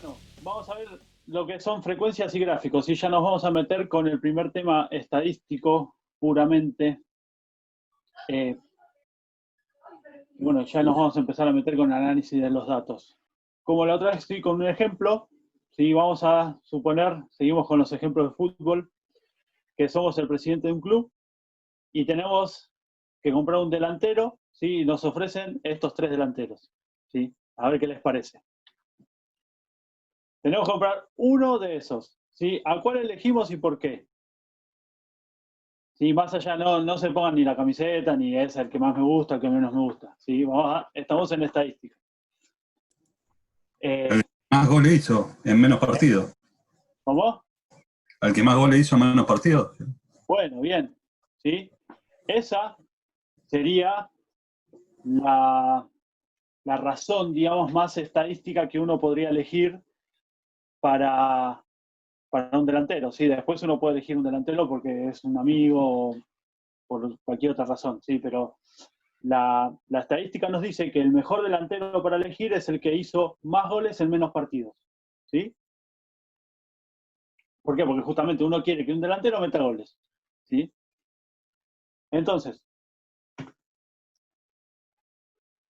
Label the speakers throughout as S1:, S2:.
S1: Bueno, vamos a ver lo que son frecuencias y gráficos y ya nos vamos a meter con el primer tema estadístico puramente. Bueno, ya nos vamos a empezar a meter con el análisis de los datos. Como la otra vez estoy con un ejemplo, ¿sí? Vamos a suponer, seguimos con los ejemplos de fútbol, que somos el presidente de un club y tenemos que comprar un delantero, ¿sí? Y nos ofrecen estos 3 delanteros, ¿sí? A ver qué les parece. Tenemos que comprar uno de esos, ¿sí? ¿A cuál elegimos y por qué? Sí, más allá, no se pongan ni la camiseta, ni es el que más me gusta, el que menos me gusta, ¿sí? Estamos en estadística.
S2: El que más goles hizo en menos partidos.
S1: ¿Cómo?
S2: Al que más goles hizo en menos partidos.
S1: Bueno, bien, ¿sí? Esa sería la razón, digamos, más estadística que uno podría elegir para un delantero, ¿sí? Después uno puede elegir un delantero porque es un amigo o por cualquier otra razón, ¿sí? Pero la estadística nos dice que el mejor delantero para elegir es el que hizo más goles en menos partidos, ¿sí? ¿Por qué? Porque justamente uno quiere que un delantero meta goles, ¿sí? Entonces,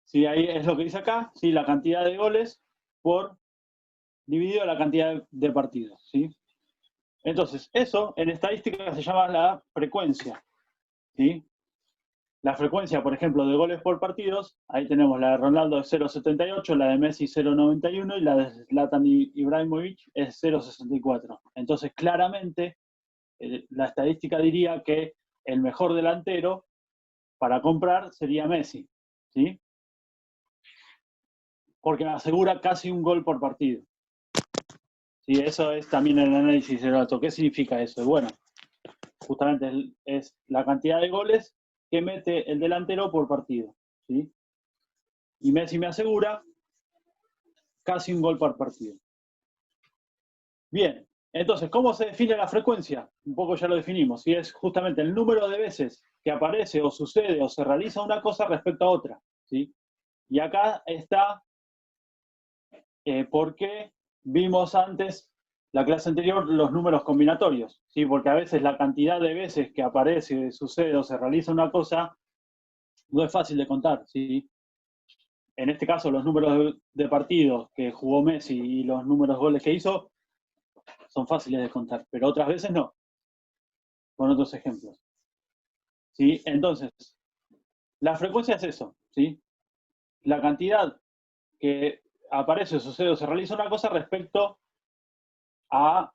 S1: ¿sí? Ahí es lo que dice acá, ¿sí? La cantidad de goles por dividido la cantidad de partidos, ¿sí? Entonces, eso en estadística se llama la frecuencia, ¿sí? La frecuencia, por ejemplo, de goles por partidos, ahí tenemos la de Ronaldo es 0,78, la de Messi 0,91 y la de Zlatan Ibrahimovic es 0,64. Entonces, claramente, la estadística diría que el mejor delantero para comprar sería Messi, ¿sí? Porque me asegura casi un gol por partido. Sí, eso es también el análisis del dato. ¿Qué significa eso? Bueno, justamente es la cantidad de goles que mete el delantero por partido, ¿sí? Y Messi me asegura casi un gol por partido. Bien, entonces, ¿cómo se define la frecuencia? Un poco ya lo definimos, y es justamente el número de veces que aparece o sucede o se realiza una cosa respecto a otra, ¿sí? Y acá está porque vimos antes, la clase anterior, los números combinatorios, ¿sí? Porque a veces la cantidad de veces que aparece, sucede o se realiza una cosa no es fácil de contar, ¿sí? En este caso, los números de partidos que jugó Messi y los números de goles que hizo son fáciles de contar, pero otras veces no, con otros ejemplos. ¿Sí? Entonces, la frecuencia es eso, ¿sí? La cantidad que aparece, sucede o se realiza una cosa respecto a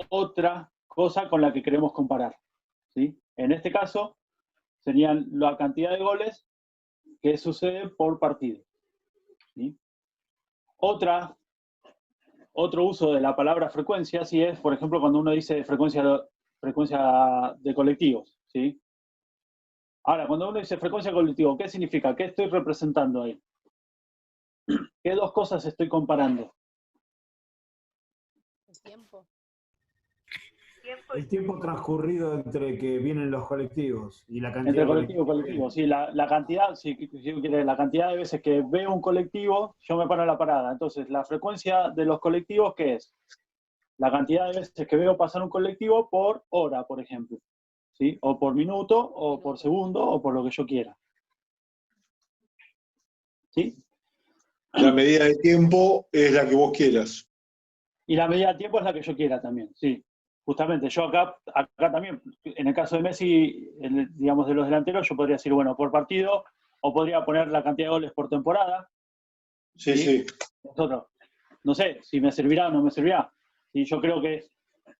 S1: otra cosa con la que queremos comparar, ¿sí? En este caso, serían la cantidad de goles que sucede por partido, ¿sí? Otro uso de la palabra frecuencia, sí es, por ejemplo, cuando uno dice frecuencia de colectivos, ¿sí? Ahora, cuando uno dice frecuencia de colectivo, ¿qué significa? ¿Qué estoy representando ahí? ¿Qué dos cosas estoy comparando?
S3: El tiempo.
S4: El tiempo transcurrido entre que vienen los colectivos y la cantidad
S1: Entre
S4: de
S1: colectivo y colectivo, sí, la cantidad, si quieres, la cantidad de veces que veo un colectivo, yo me paro en la parada. Entonces, la frecuencia de los colectivos, ¿qué es? La cantidad de veces que veo pasar un colectivo por hora, por ejemplo, ¿sí? O por minuto, o por segundo, o por lo que yo quiera. ¿Sí?
S5: La medida de tiempo es la que vos quieras.
S1: Y la medida de tiempo es la que yo quiera también, sí. Justamente, yo acá también, en el caso de Messi, digamos de los delanteros, yo podría decir, bueno, por partido, o podría poner la cantidad de goles por temporada.
S5: Sí, sí.
S1: Nosotros, no sé si me servirá o no me servirá. Y yo creo que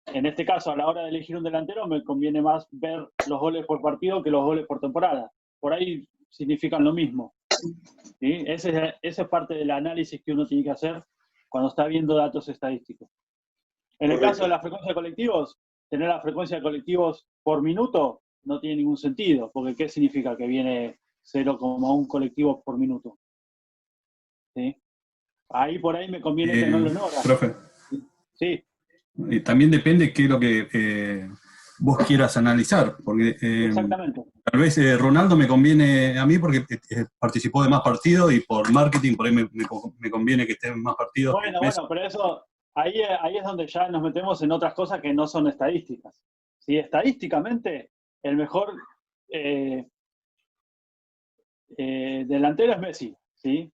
S1: en este caso, a la hora de elegir un delantero, me conviene más ver los goles por partido que los goles por temporada. Por ahí significan lo mismo, ¿sí? Ese es parte del análisis que uno tiene que hacer cuando está viendo datos estadísticos. En el caso de la frecuencia de colectivos, tener la frecuencia de colectivos por minuto no tiene ningún sentido, porque ¿qué significa que viene 0,1 colectivo por minuto? ¿Sí? Ahí por ahí me conviene tenerlo en horas.
S2: Profe.
S1: Sí.
S2: También depende qué es lo que vos quieras analizar, porque
S1: Exactamente.
S2: Tal vez Ronaldo me conviene a mí porque participó de más partidos y por marketing por ahí me conviene que esté en más partidos.
S1: Bueno, pero eso, ahí es donde ya nos metemos en otras cosas que no son estadísticas. ¿Sí? Estadísticamente, el mejor delantero es Messi, ¿sí?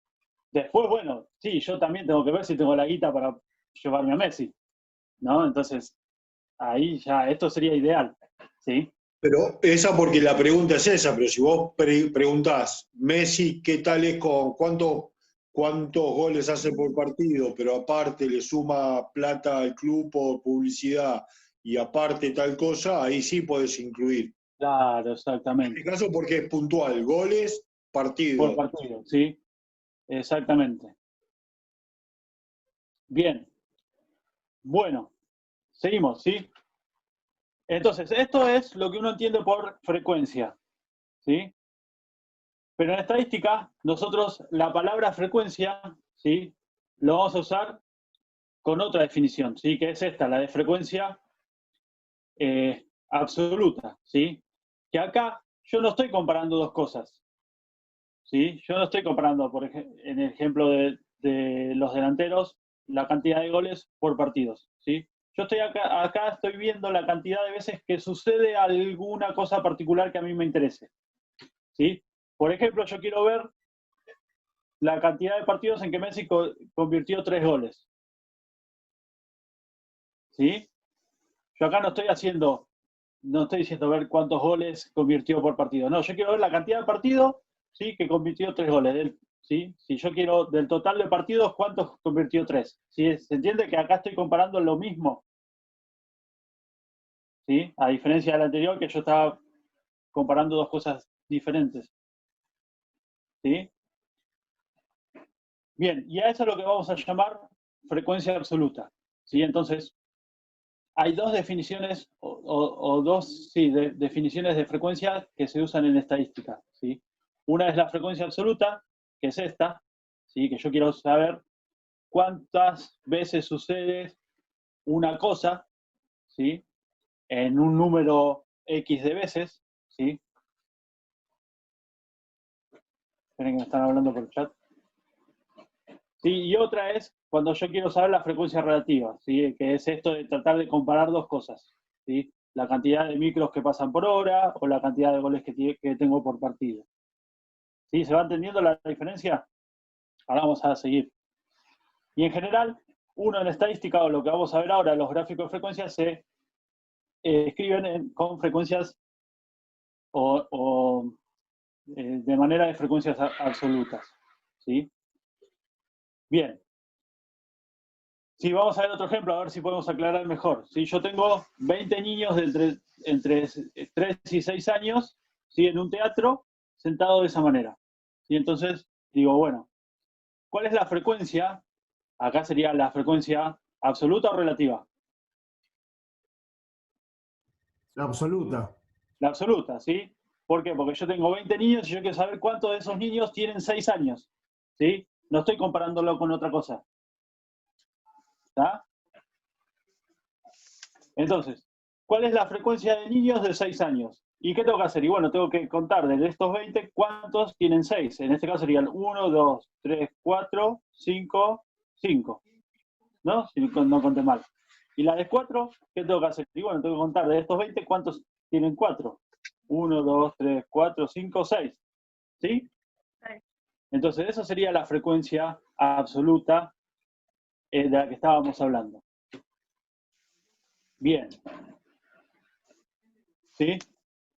S1: Después, bueno, sí, yo también tengo que ver si tengo la guita para llevarme a Messi, ¿no? Entonces, ahí ya, esto sería ideal, ¿sí?
S5: Pero esa porque la pregunta es esa, pero si vos preguntás, Messi, ¿qué tal es con cuántos goles hace por partido? Pero aparte le suma plata al club por publicidad y aparte tal cosa, ahí sí podés incluir.
S1: Claro, exactamente.
S5: En este caso porque es puntual, goles, partido.
S1: Por partido, sí, exactamente. Bien. Bueno, seguimos, ¿sí? Entonces, esto es lo que uno entiende por frecuencia, ¿sí? Pero en estadística, nosotros la palabra frecuencia, ¿sí? Lo vamos a usar con otra definición, ¿sí? Que es esta, la de frecuencia absoluta, ¿sí? Que acá yo no estoy comparando dos cosas, ¿sí? Yo no estoy comparando, por ejemplo, en el ejemplo de los delanteros, la cantidad de goles por partidos, ¿sí? Yo estoy acá estoy viendo la cantidad de veces que sucede alguna cosa particular que a mí me interese, ¿sí? Por ejemplo, yo quiero ver la cantidad de partidos en que Messi convirtió 3 goles, ¿sí? Yo acá no estoy diciendo ver cuántos goles convirtió por partido, no, yo quiero ver la cantidad de partidos, ¿sí? Que convirtió 3 goles, ¿sí? Si yo quiero del total de partidos, ¿cuántos convirtió 3? ¿Sí? ¿Se entiende que acá estoy comparando lo mismo? ¿Sí? A diferencia del anterior, que yo estaba comparando dos cosas diferentes. ¿Sí? Bien, y a eso es lo que vamos a llamar frecuencia absoluta. ¿Sí? Entonces, hay dos definiciones, definiciones de frecuencia que se usan en estadística. ¿Sí? Una es la frecuencia absoluta, que es esta, ¿sí? Que yo quiero saber cuántas veces sucede una cosa, ¿sí? En un número X de veces, ¿sí? Esperen que me están hablando por el chat. ¿Sí? Y otra es cuando yo quiero saber la frecuencia relativa, ¿sí? Que es esto de tratar de comparar dos cosas, ¿sí? La cantidad de micros que pasan por hora o la cantidad de goles que tengo por partido. ¿Sí? ¿Se va entendiendo la diferencia? Ahora vamos a seguir. Y en general, uno en estadística, o lo que vamos a ver ahora, los gráficos de frecuencias se escriben con frecuencias de manera de frecuencias absolutas. ¿Sí? Bien. Sí, vamos a ver otro ejemplo, a ver si podemos aclarar mejor. Si yo tengo 20 niños de entre 3 y 6 años, ¿sí? En un teatro, sentados de esa manera. Y entonces digo, bueno, ¿cuál es la frecuencia? Acá sería la frecuencia absoluta o relativa.
S4: La absoluta.
S1: La absoluta, ¿sí? ¿Por qué? Porque yo tengo 20 niños y yo quiero saber cuántos de esos niños tienen 6 años. ¿Sí? No estoy comparándolo con otra cosa. ¿Está? Entonces, ¿cuál es la frecuencia de niños de 6 años? ¿Y qué tengo que hacer? Y bueno, tengo que contar de estos 20 cuántos tienen 6. En este caso serían 1, 2, 3, 4, 5, 5. ¿No? Si no conté mal. Y la de 4, ¿qué tengo que hacer? Y bueno, tengo que contar de estos 20 cuántos tienen 4. 1, 2, 3, 4, 5, 6. ¿Sí? Entonces, eso sería la frecuencia absoluta de la que estábamos hablando. Bien. ¿Sí?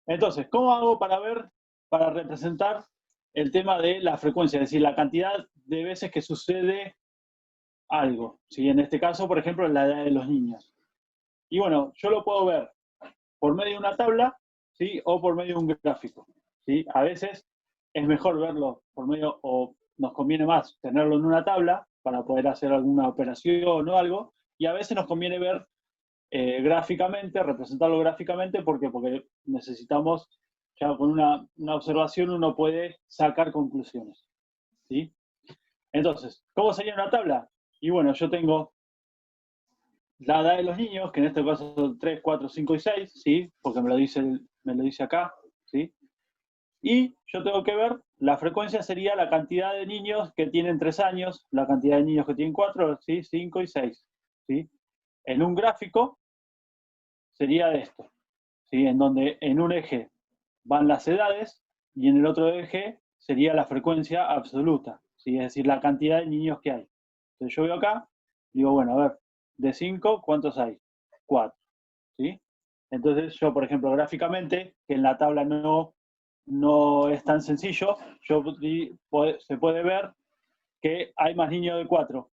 S1: Entonces, ¿cómo hago para representar el tema de la frecuencia? Es decir, la cantidad de veces que sucede algo. ¿Sí? En este caso, por ejemplo, en la edad de los niños. Y bueno, yo lo puedo ver por medio de una tabla, ¿sí? O por medio de un gráfico. ¿Sí? A veces es mejor verlo por medio, o nos conviene más tenerlo en una tabla para poder hacer alguna operación o algo, y a veces nos conviene ver gráficamente, representarlo gráficamente, ¿por qué? Porque necesitamos, ya con una observación uno puede sacar conclusiones. ¿Sí? Entonces, ¿cómo sería una tabla? Y bueno, yo tengo la edad de los niños, que en este caso son 3, 4, 5 y 6, ¿sí? Porque me lo dice acá, ¿sí? Y yo tengo que ver, la frecuencia sería la cantidad de niños que tienen 3 años, la cantidad de niños que tienen 4, ¿sí? 5 y 6. ¿Sí? En un gráfico sería esto, ¿sí? En donde en un eje van las edades y en el otro eje sería la frecuencia absoluta, ¿sí? Es decir, la cantidad de niños que hay. Entonces yo veo acá, digo, bueno, a ver, de 5, ¿cuántos hay? 4, ¿sí? Entonces yo, por ejemplo, gráficamente, que en la tabla no es tan sencillo, se puede ver que hay más niños de 4,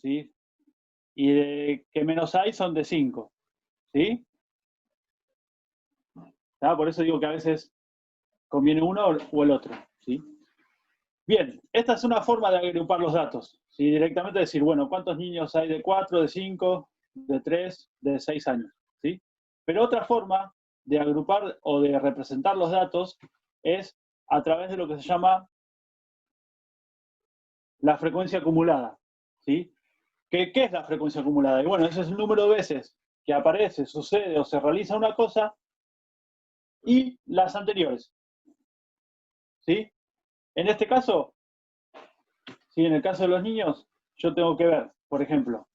S1: ¿sí? Y de que menos hay son de 5, ¿sí? ¿Ah? Por eso digo que a veces conviene uno o el otro, ¿sí? Bien, esta es una forma de agrupar los datos, ¿sí? Directamente decir, bueno, ¿cuántos niños hay de 4, de 5, de 3, de 6 años? ¿Sí? Pero otra forma de agrupar o de representar los datos es a través de lo que se llama la frecuencia acumulada, ¿sí? ¿Qué es la frecuencia acumulada? Y bueno, ese es el número de veces que aparece, sucede o se realiza una cosa y las anteriores, ¿sí? En este caso, ¿sí? En el caso de los niños, yo tengo que ver, por ejemplo,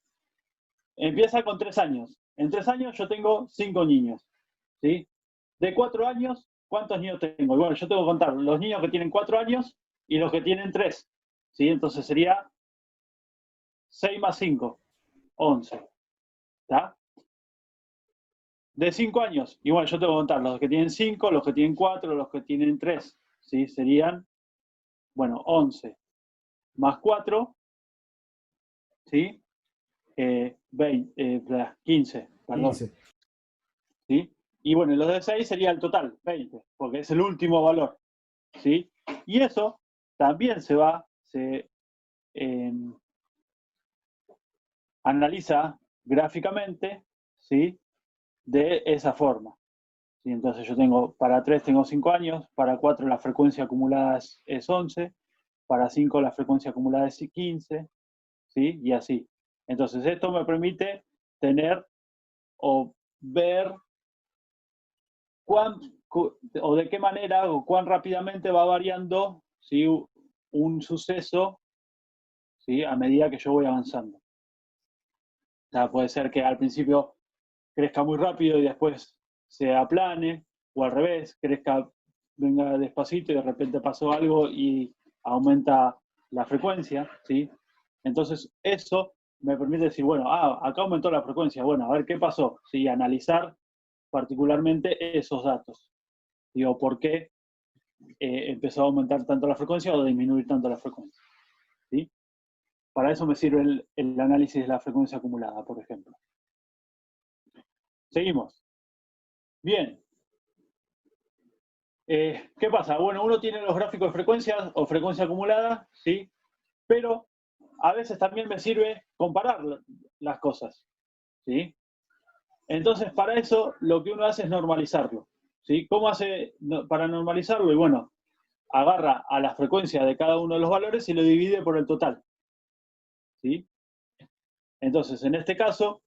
S1: empieza con 3 años. En 3 años yo tengo 5 niños, ¿sí? De 4 años, ¿cuántos niños tengo? Y bueno, yo tengo que contar los niños que tienen 4 años y los que tienen 3, ¿sí? Entonces sería 6 más 5, 11, ¿está? De 5 años, igual yo tengo que contar los que tienen 5, los que tienen 4, los que tienen 3, ¿sí? Serían, bueno, 11 más 4, ¿sí? 15, perdón.
S4: 15.
S1: ¿Sí? Y bueno, los de 6 sería el total, 20, porque es el último valor, ¿sí? Y eso también se analiza gráficamente, ¿sí? De esa forma. ¿Sí? Entonces yo tengo, para 3 tengo 5 años, para 4 la frecuencia acumulada es 11, para 5 la frecuencia acumulada es 15, ¿sí? Y así. Entonces esto me permite tener o ver o de qué manera o cuán rápidamente va variando, ¿sí? Un suceso, ¿sí? A medida que yo voy avanzando. O sea, puede ser que al principio crezca muy rápido y después se aplane, o al revés, venga despacito y de repente pasó algo y aumenta la frecuencia, ¿sí? Entonces eso me permite decir, bueno, acá aumentó la frecuencia, bueno, a ver qué pasó, ¿sí? Analizar particularmente esos datos. Digo, ¿por qué empezó a aumentar tanto la frecuencia o disminuir tanto la frecuencia? ¿Sí? Para eso me sirve el análisis de la frecuencia acumulada, por ejemplo. Seguimos. Bien. ¿Qué pasa? Bueno, uno tiene los gráficos de frecuencias o frecuencia acumulada, ¿sí? Pero a veces también me sirve comparar las cosas, ¿sí? Entonces, para eso, lo que uno hace es normalizarlo, ¿sí? ¿Cómo hace para normalizarlo? Y bueno, agarra a la frecuencia de cada uno de los valores y lo divide por el total, ¿sí? Entonces, en este caso,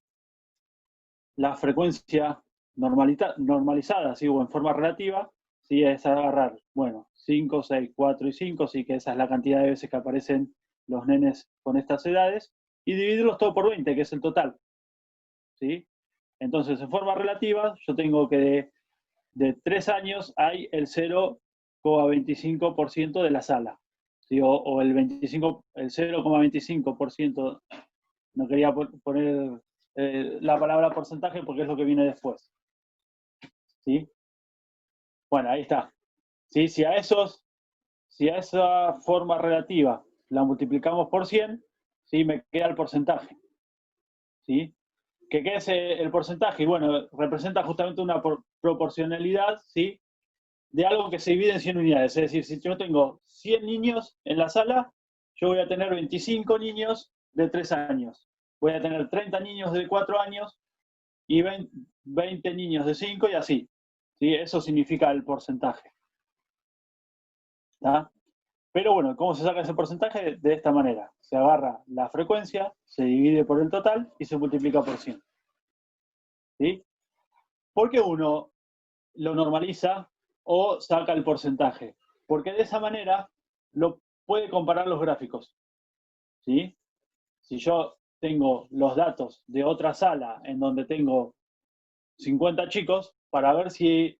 S1: la frecuencia normalizada, ¿sí? O en forma relativa, ¿sí? Es agarrar, bueno, 5, 6, 4 y 5, sí, que esa es la cantidad de veces que aparecen los nenes con estas edades, y dividirlos todo por 20, que es el total, ¿sí? Entonces, en forma relativa, yo tengo que de 3 años hay el 0,25% de la sala, ¿sí? O el 0,25%, no quería poner la palabra porcentaje porque es lo que viene después, ¿sí? Bueno, ahí está. ¿Sí? Si a esa forma relativa la multiplicamos por 100, ¿sí? Me queda el porcentaje, ¿sí? ¿Qué es el porcentaje? Y bueno, representa justamente una proporcionalidad, ¿sí? De algo que se divide en 100 unidades. Es decir, si yo tengo 100 niños en la sala, yo voy a tener 25 niños de 3 años. Voy a tener 30 niños de 4 años y 20 niños de 5 y así, ¿sí? Eso significa el porcentaje. ¿Tá? Pero bueno, ¿cómo se saca ese porcentaje? De esta manera. Se agarra la frecuencia, se divide por el total y se multiplica por 100. ¿Sí? ¿Por qué uno lo normaliza o saca el porcentaje. Porque de esa manera lo puede comparar los gráficos. ¿Sí? Si yo tengo los datos de otra sala en donde tengo 50 chicos, para ver si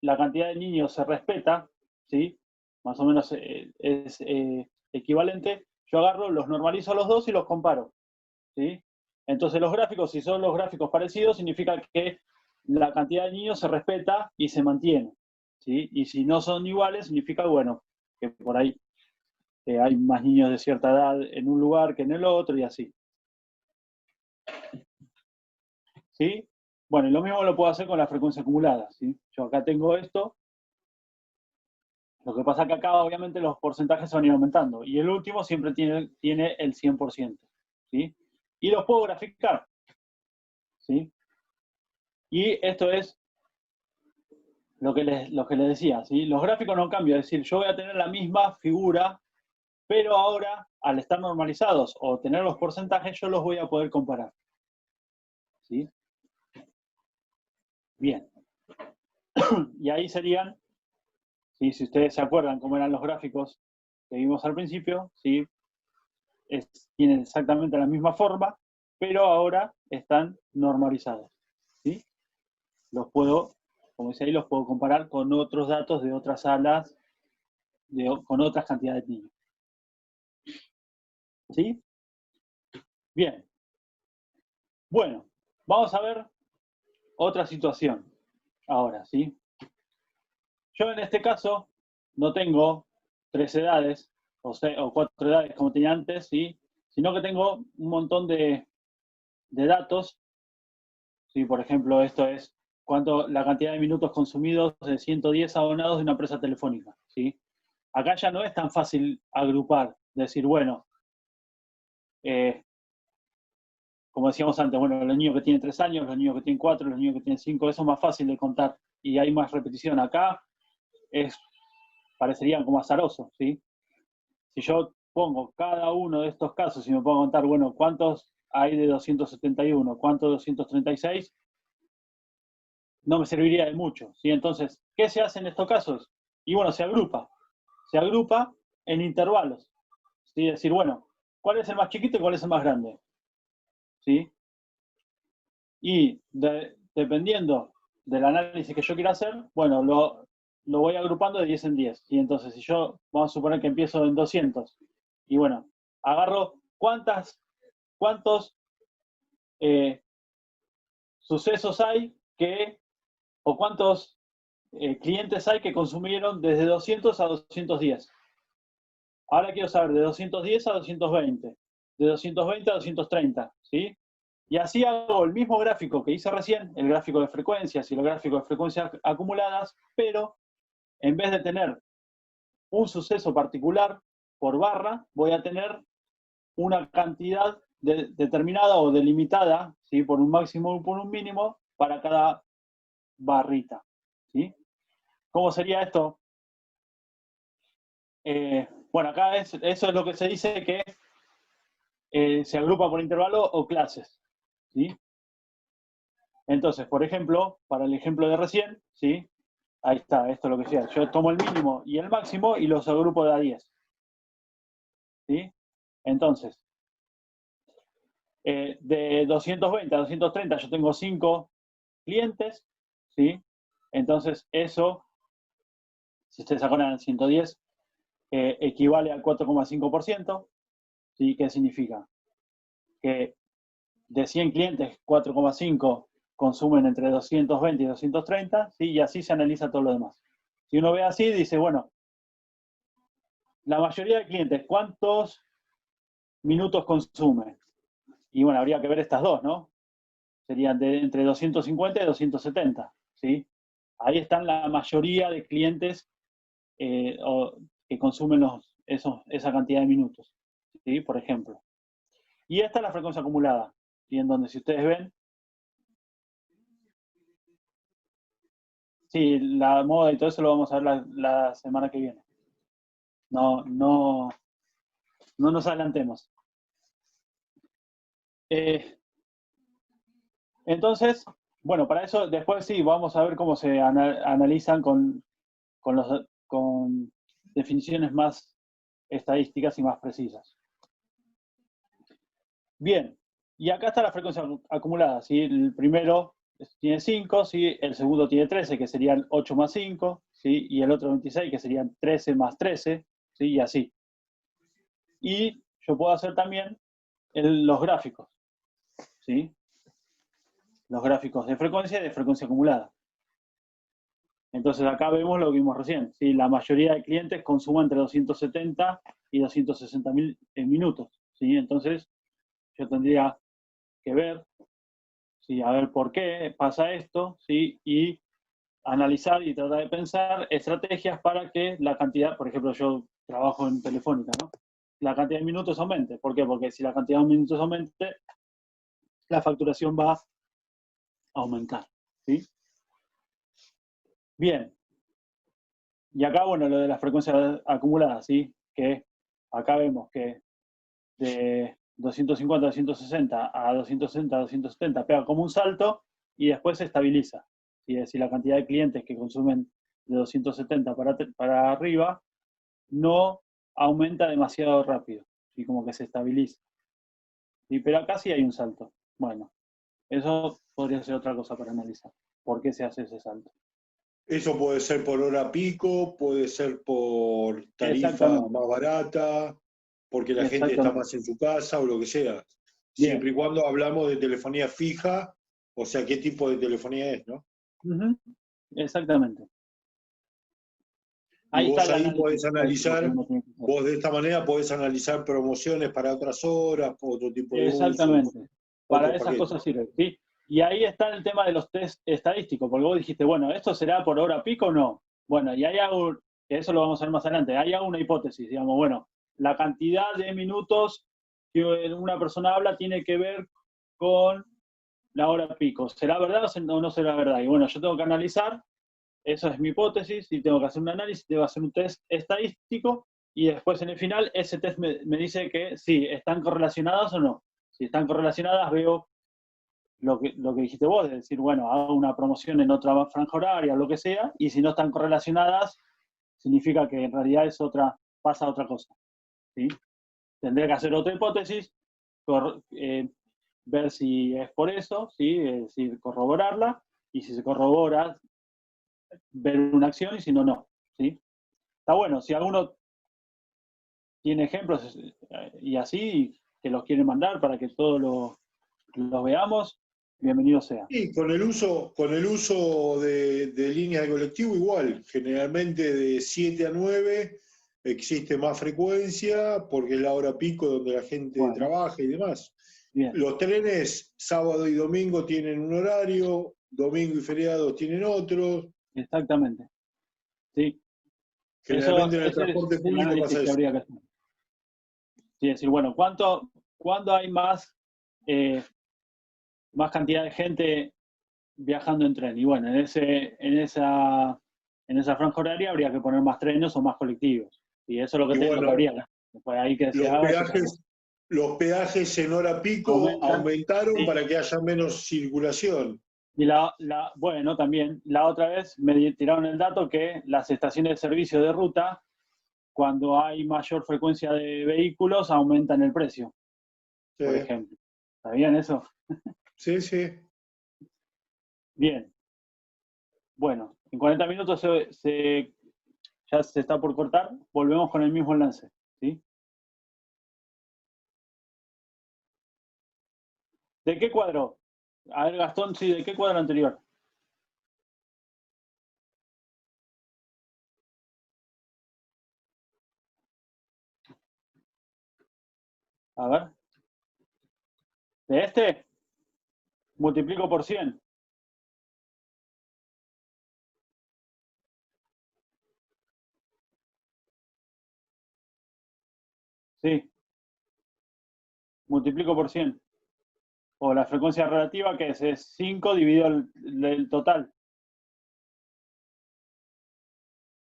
S1: la cantidad de niños se respeta, ¿sí? Más o menos es equivalente, yo agarro, los normalizo a los dos y los comparo. ¿Sí? Entonces los gráficos, si son los gráficos parecidos, significa que la cantidad de niños se respeta y se mantiene. ¿Sí? Y si no son iguales, significa, bueno, que por ahí hay más niños de cierta edad en un lugar que en el otro y así. ¿Sí? Bueno, y lo mismo lo puedo hacer con la frecuencia acumulada. ¿Sí? Yo acá tengo esto. Lo que pasa es que acá obviamente los porcentajes se van a ir aumentando. Y el último siempre tiene el 100%. ¿Sí? Y los puedo graficar. ¿Sí? Y esto es lo que les decía. ¿Sí? Los gráficos no cambian. Es decir, yo voy a tener la misma figura, pero ahora, al estar normalizados o tener los porcentajes, yo los voy a poder comparar. ¿Sí? Bien. Y ahí serían, ¿sí? Si ustedes se acuerdan cómo eran los gráficos que vimos al principio, ¿sí? Tienen exactamente la misma forma, pero ahora están normalizados. ¿Sí? Los puedo, como decía ahí, los puedo comparar con otros datos de otras salas, con otras cantidades de niños. ¿Sí? Bien. Bueno, vamos a ver otra situación ahora, ¿sí? Yo en este caso no tengo 3 edades o 4 edades como tenía antes, ¿sí? Sino que tengo un montón de datos. ¿Sí? Por ejemplo, esto es la cantidad de minutos consumidos de 110 abonados de una empresa telefónica. ¿Sí? Acá ya no es tan fácil agrupar, decir, bueno, como decíamos antes, bueno, los niños que tienen 3 años, los niños que tienen 4, los niños que tienen 5, eso es más fácil de contar y hay más repetición. Acá parecerían como azaroso, ¿sí? Si yo pongo cada uno de estos casos y me puedo contar, bueno, ¿cuántos hay de 271? ¿Cuántos de 236? No me serviría de mucho, ¿sí? Entonces, ¿qué se hace en estos casos? Y bueno, se agrupa en intervalos, ¿sí? Es decir, bueno, ¿cuál es el más chiquito y cuál es el más grande? ¿Sí? Y dependiendo del análisis que yo quiera hacer, bueno, lo voy agrupando de 10 en 10. Y entonces, si yo, vamos a suponer que empiezo en 200, y bueno, agarro cuántos sucesos hay o cuántos clientes hay que consumieron desde 200 a 210. Ahora quiero saber de 210 a 220, de 220 a 230, ¿sí? Y así hago el mismo gráfico que hice recién, el gráfico de frecuencias y el gráfico de frecuencias acumuladas, pero en vez de tener un suceso particular por barra, voy a tener una cantidad determinada o delimitada, ¿sí? Por un máximo o por un mínimo, para cada barrita. ¿Sí? ¿Cómo sería esto? Bueno, acá eso es lo que se dice que se agrupa por intervalo o clases. ¿Sí? Entonces, por ejemplo, para el ejemplo de recién, ¿sí? Ahí está, esto es lo que decía. Yo tomo el mínimo y el máximo y los agrupo de a 10. ¿Sí? Entonces, de 220 a 230 yo tengo 5 clientes, ¿sí? Entonces eso, si ustedes acuerdan, 110 equivale al 4,5%, ¿sí? ¿Qué significa? Que de 100 clientes, 4,5 consumen entre 220 y 230, ¿sí? Y así se analiza todo lo demás. Si uno ve así, dice, bueno, la mayoría de clientes, ¿cuántos minutos consume? Y bueno, habría que ver estas dos, ¿no? Serían entre 250 y 270, ¿sí? Ahí están la mayoría de clientes que consumen esa cantidad de minutos, ¿sí? Por ejemplo. Y esta es la frecuencia acumulada, ¿sí? En donde si ustedes ven, sí, la moda y todo eso lo vamos a ver la semana que viene. No nos adelantemos. Entonces, bueno, para eso después sí, vamos a ver cómo se analizan con definiciones más estadísticas y más precisas. Bien, y acá está la frecuencia acumulada, ¿sí? El primero tiene 5, ¿sí? El segundo tiene 13, que serían 8 más 5, ¿sí? Y el otro 26, que serían 13 más 13, ¿sí? Y así. Y yo puedo hacer también los gráficos, ¿sí? Los gráficos de frecuencia y de frecuencia acumulada. Entonces acá vemos lo que vimos recién, ¿sí? La mayoría de clientes consumen entre 270 y 260.000 minutos, ¿sí? Entonces yo tendría que ver, ¿sí? A ver por qué pasa esto, ¿sí? Y analizar y tratar de pensar estrategias para que la cantidad, por ejemplo, yo trabajo en Telefónica, ¿no? La cantidad de minutos aumente. ¿Por qué? Porque si la cantidad de minutos aumente, la facturación va a aumentar, ¿sí? Bien. Y acá, bueno, lo de la frecuencia acumulada, ¿sí? Que acá vemos que de 250 a 260 a 260 a 270 pega como un salto y después se estabiliza. ¿Sí? Es decir, la cantidad de clientes que consumen de 270 para arriba no aumenta demasiado rápido, y como que se estabiliza. ¿Sí? Pero acá sí hay un salto. Bueno, eso podría ser otra cosa para analizar. ¿Por qué se hace ese salto?
S5: Eso puede ser por hora pico, puede ser por tarifa más barata, porque la gente está más en su casa o lo que sea.
S1: Bien.
S5: Siempre y cuando hablamos de telefonía fija, o sea, qué tipo de telefonía es, ¿no?
S1: Exactamente.
S5: Y vos ahí podés analizar, vos de esta manera podés analizar promociones para otras horas, otro tipo de uso.
S1: Exactamente. Para esas cosas sirve, ¿sí? Y ahí está el tema de los test estadísticos, porque vos dijiste, bueno, ¿esto será por hora pico o no? Bueno, y hay algo, que eso lo vamos a ver más adelante, hay alguna hipótesis, digamos, bueno, la cantidad de minutos que una persona habla tiene que ver con la hora pico. ¿Será verdad o no será verdad? Y bueno, yo tengo que analizar, eso es mi hipótesis, y tengo que hacer un análisis, tengo que hacer un test estadístico, y después en el final ese test me dice que sí, están correlacionadas o no. Si están correlacionadas, veo lo que dijiste vos, es decir, bueno, hago una promoción en otra franja horaria, lo que sea, y si no están correlacionadas, significa que en realidad pasa otra cosa. ¿Sí? Tendré que hacer otra hipótesis, ver si es por eso, ¿sí? Es decir, corroborarla, y si se corrobora, ver una acción, y si no, no. ¿Sí? Está bueno, si alguno tiene ejemplos y así, que los quiere mandar para que todos los veamos, bienvenido sea.
S5: Sí, con el uso de líneas de colectivo igual, generalmente de 7 a 9 existe más frecuencia porque es la hora pico donde la gente trabaja y demás.
S1: Bien.
S5: Los trenes sábado y domingo tienen un horario, domingo y feriados tienen otro.
S1: Exactamente. Sí.
S5: Generalmente en el transporte público pasa eso.
S1: Sí, es decir, bueno, ¿cuándo hay más cantidad de gente viajando en tren? Y bueno, en esa franja horaria habría que poner más trenes o más colectivos. Y eso es lo que habría. Después ahí que
S5: los peajes en hora pico aumentaron para que haya menos circulación.
S1: Y bueno, también, la otra vez me tiraron el dato que las estaciones de servicio de ruta, cuando hay mayor frecuencia de vehículos, aumentan el precio, por ejemplo. ¿Sabían eso?
S5: Sí, sí.
S1: Bien. Bueno, en 40 minutos ya se está por cortar, volvemos con el mismo enlace, ¿sí? ¿De qué cuadro? A ver, Gastón, sí, ¿de qué cuadro anterior? A ver. ¿De este? Multiplico por 100. Sí. Multiplico por 100. O la frecuencia relativa, que es 5 dividido el total.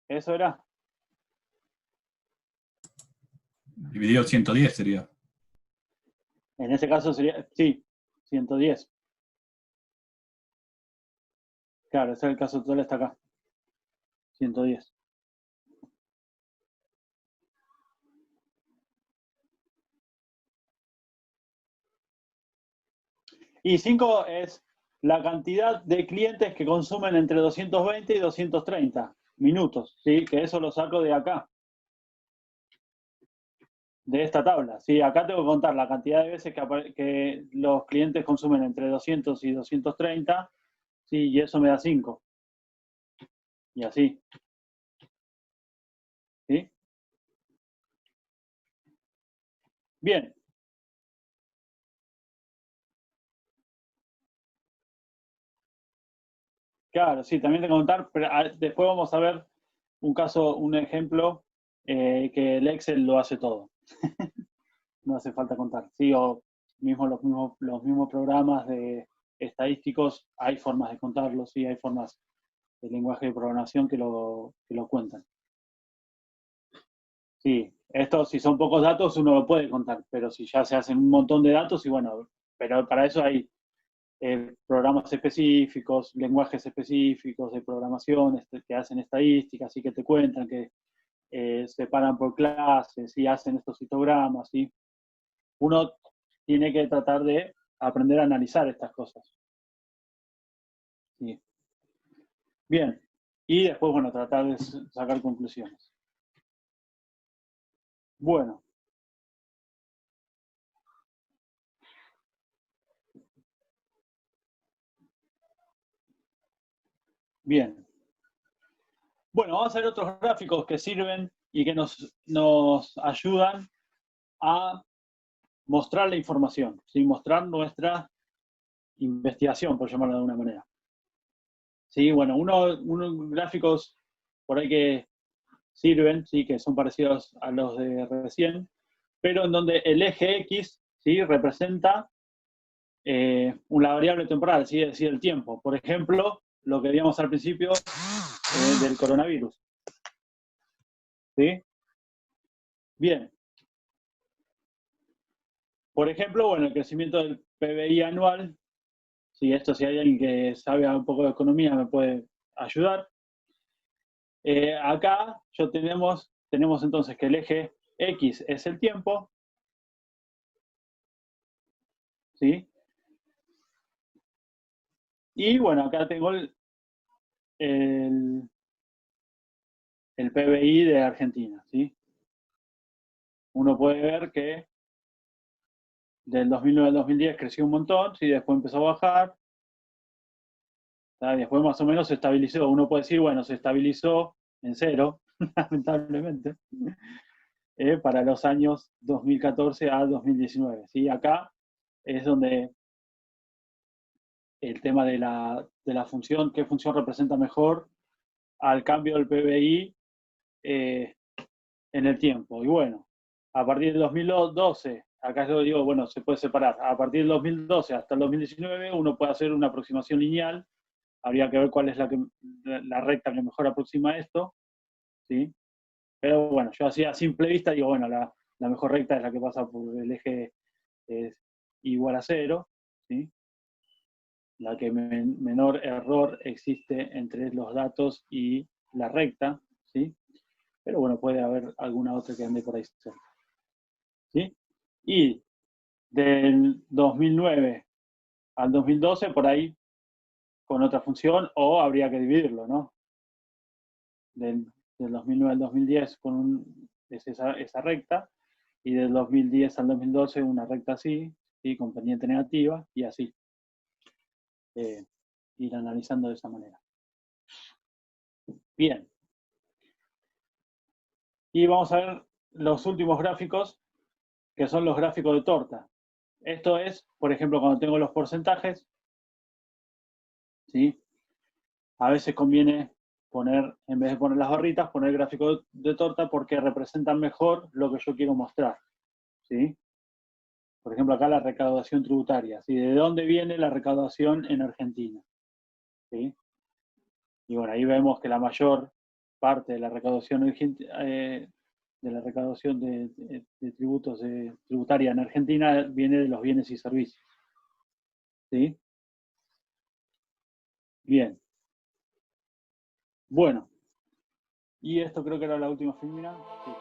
S1: ¿Eso era?
S2: Dividido 110 sería.
S1: En ese caso sería, sí, 110. Claro, ese es el caso total, está acá. 110. Y 5 es la cantidad de clientes que consumen entre 220 y 230 minutos, ¿sí? Que eso lo saco de acá, de esta tabla. ¿Sí? Acá tengo que contar la cantidad de veces que los clientes consumen entre 200 y 230, ¿sí? Y eso me da 5. Y así. ¿Sí? Bien. Claro, sí, también tengo que contar, pero después vamos a ver un caso, un ejemplo que el Excel lo hace todo. No hace falta contar. Sí, o mismo los mismos programas de estadísticos, hay formas de contarlos, sí, hay formas de lenguaje de programación que lo cuentan. Sí, esto si son pocos datos uno lo puede contar, pero si ya se hacen un montón de datos, y bueno, pero para eso hay programas específicos, lenguajes específicos de programación que hacen estadísticas y que te cuentan, que separan por clases y hacen estos histogramas, ¿sí? Uno tiene que tratar de aprender a analizar estas cosas. ¿Sí? Bien, y después, bueno, tratar de sacar conclusiones. Bueno. Bien. Bueno, vamos a ver otros gráficos que sirven y que nos ayudan a mostrar la información, ¿sí? Mostrar nuestra investigación, por llamarlo de alguna manera. Sí, bueno, unos gráficos por ahí que sirven, sí, que son parecidos a los de recién, pero en donde el eje X, ¿sí? Representa una variable temporal, ¿sí? Es decir, el tiempo. Por ejemplo, lo que vimos al principio del coronavirus. ¿Sí? Bien. Por ejemplo, bueno, el crecimiento del PBI anual, si hay alguien que sabe un poco de economía me puede ayudar. Acá tenemos entonces que el eje X es el tiempo, ¿sí? Y bueno, acá tengo el PBI de Argentina, ¿sí? Uno puede ver que del 2009 al 2010 creció un montón, ¿sí? Después empezó a bajar, ¿sí? Después más o menos se estabilizó. Uno puede decir, bueno, se estabilizó en cero, lamentablemente, para los años 2014 a 2019, ¿sí? Acá es donde el tema de la función, qué función representa mejor al cambio del PBI en el tiempo. Y bueno, a partir del 2012, acá yo digo, bueno, se puede separar. A partir del 2012 hasta el 2019 uno puede hacer una aproximación lineal. Habría que ver cuál es la recta que mejor aproxima esto, ¿sí? Pero bueno, yo así a simple vista digo, bueno, la mejor recta es la que pasa por el eje igual a 0, ¿sí? La que menor error existe entre los datos y la recta, ¿sí? Pero bueno, puede haber alguna otra que ande por ahí cerca, ¿sí? Y del 2009 al 2012, por ahí con otra función, o habría que dividirlo, ¿no? Del 2009 al 2010 es esa recta, y del 2010 al 2012 una recta así, ¿sí? Con pendiente negativa, y así. Ir analizando de esa manera. Bien. Y vamos a ver los últimos gráficos, que son los gráficos de torta. Esto es, por ejemplo, cuando tengo los porcentajes, ¿sí? A veces conviene poner, en vez de poner las barritas, poner el gráfico de torta porque representan mejor lo que yo quiero mostrar, ¿sí? Por ejemplo, acá la recaudación tributaria, ¿sí? ¿De dónde viene la recaudación en Argentina? ¿Sí? Y bueno, ahí vemos que la mayor parte de la recaudación de tributos tributaria en Argentina viene de los bienes y servicios. ¿Sí? Bien. Bueno, y esto creo que era la última filmina. Sí.